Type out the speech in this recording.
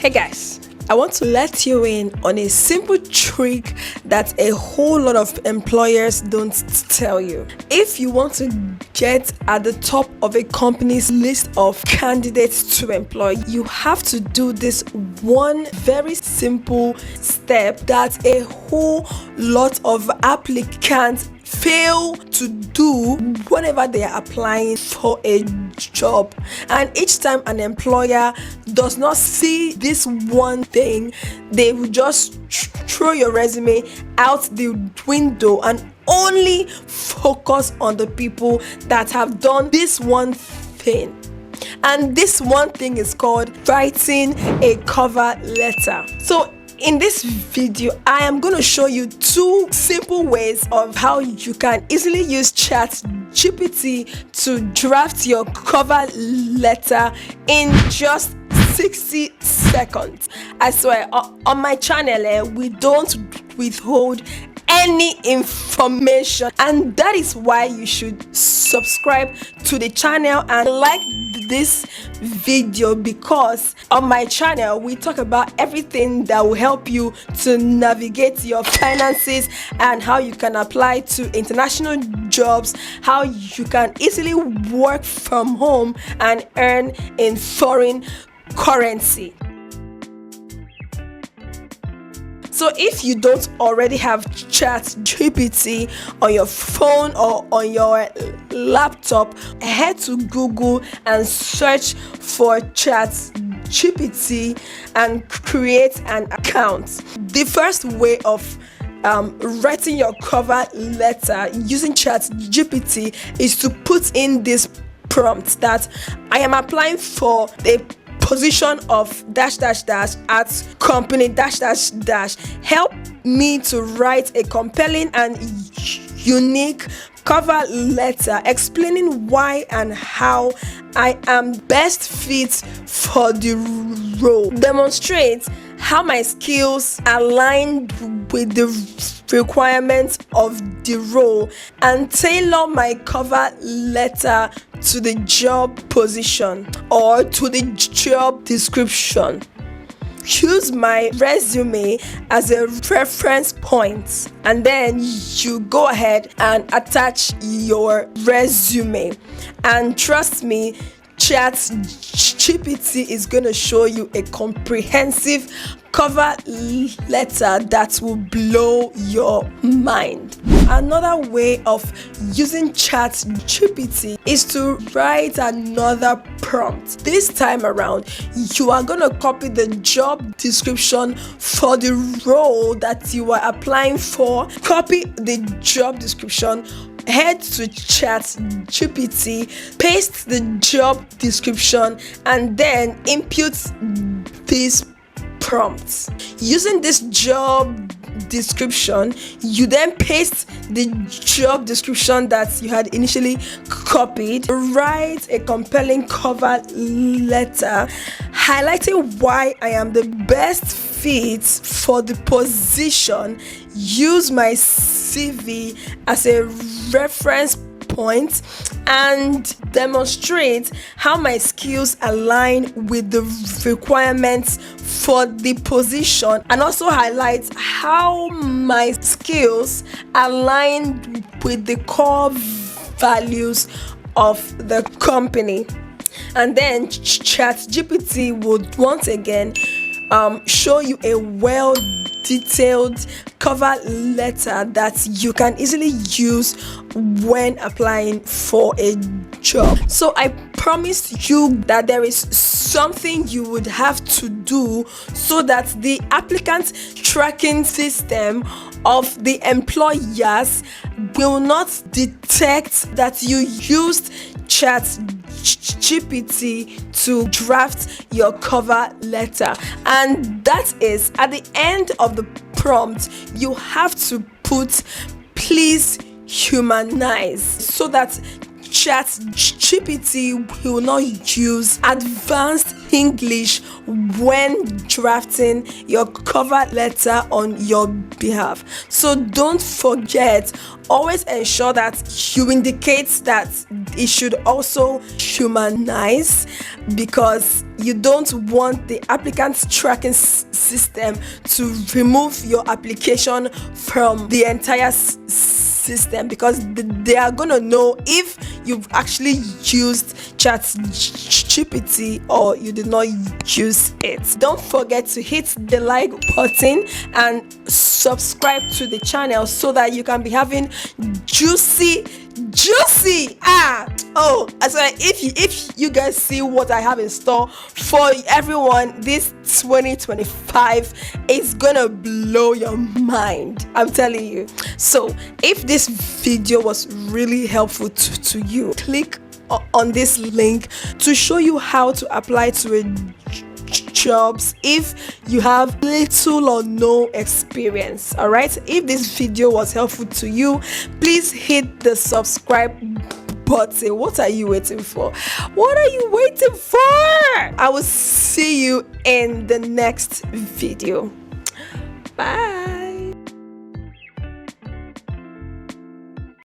Hey guys, I want to let you in on a simple trick that a whole lot of employers don't tell you. If you want to get at the top of a company's list of candidates to employ, you have to do this one very simple step that a whole lot of applicants fail to do whenever they are applying for a job. And each time an employer does not see this one thing, they will just throw your resume out the window and only focus on the people that have done this one thing. And this one thing is called writing a cover letter. So in this video, I am going to show you two simple ways of how you can easily use ChatGPT to draft your cover letter in just 60 seconds. I swear, on my channel, we don't withhold any information, and that is why you should subscribe to the channel and like this video, because on my channel we talk about everything that will help you to navigate your finances and how you can apply to international jobs, how you can easily work from home and earn in foreign currency. So if you don't already have ChatGPT on your phone or on your laptop, head to Google and search for ChatGPT and create an account. The first way of writing your cover letter using ChatGPT is to put in this prompt that I am applying for a position of ... at company ... Help me to write a compelling and unique cover letter explaining why and how I am best fit for the role. Demonstrate how my skills align with the requirements of the role and tailor my cover letter to the job position or to the job description. Use my resume as a reference point, and then you go ahead and attach your resume. And trust me, ChatGPT is going to show you a comprehensive cover letter that will blow your mind. Another way of using ChatGPT is to write another prompt. This time around, you are going to copy the job description for the role that you are applying for. Copy the job description, head to ChatGPT, paste the job description, and then input these prompts. Using this job description, you then paste the job description that you had initially copied. Write a compelling cover letter highlighting why I am the best fit for the position. Use my CV as a reference point and demonstrate how my skills align with the requirements for the position, and also highlight how my skills align with the core values of the company. And then ChatGPT would once again show you a well detailed cover letter that you can easily use when applying for a job. So I promised you that there is something you would have to do so that the applicant tracking system of the employers will not detect that you used ChatGPT to draft your cover letter. And that is, at the end of the prompt, you have to put "please humanize" so that ChatGPT will not use advanced English when drafting your cover letter on your behalf. So don't forget, always ensure that you indicate that it should also humanize, because you don't want the applicant's tracking system to remove your application from the entire system, because they are going to know if you've actually used ChatGPT or you did not use it. Don't forget to hit the like button and subscribe to the channel so that you can be having juicy so if you guys see what I have in store for everyone, this 2025 is gonna blow your mind, I'm telling you. So if this video was really helpful to you, click on this link to show you how to apply to a jobs if you have little or no experience. All right, if this video was helpful to you, please hit the subscribe button. What are you waiting for? I will see you in the next video. Bye.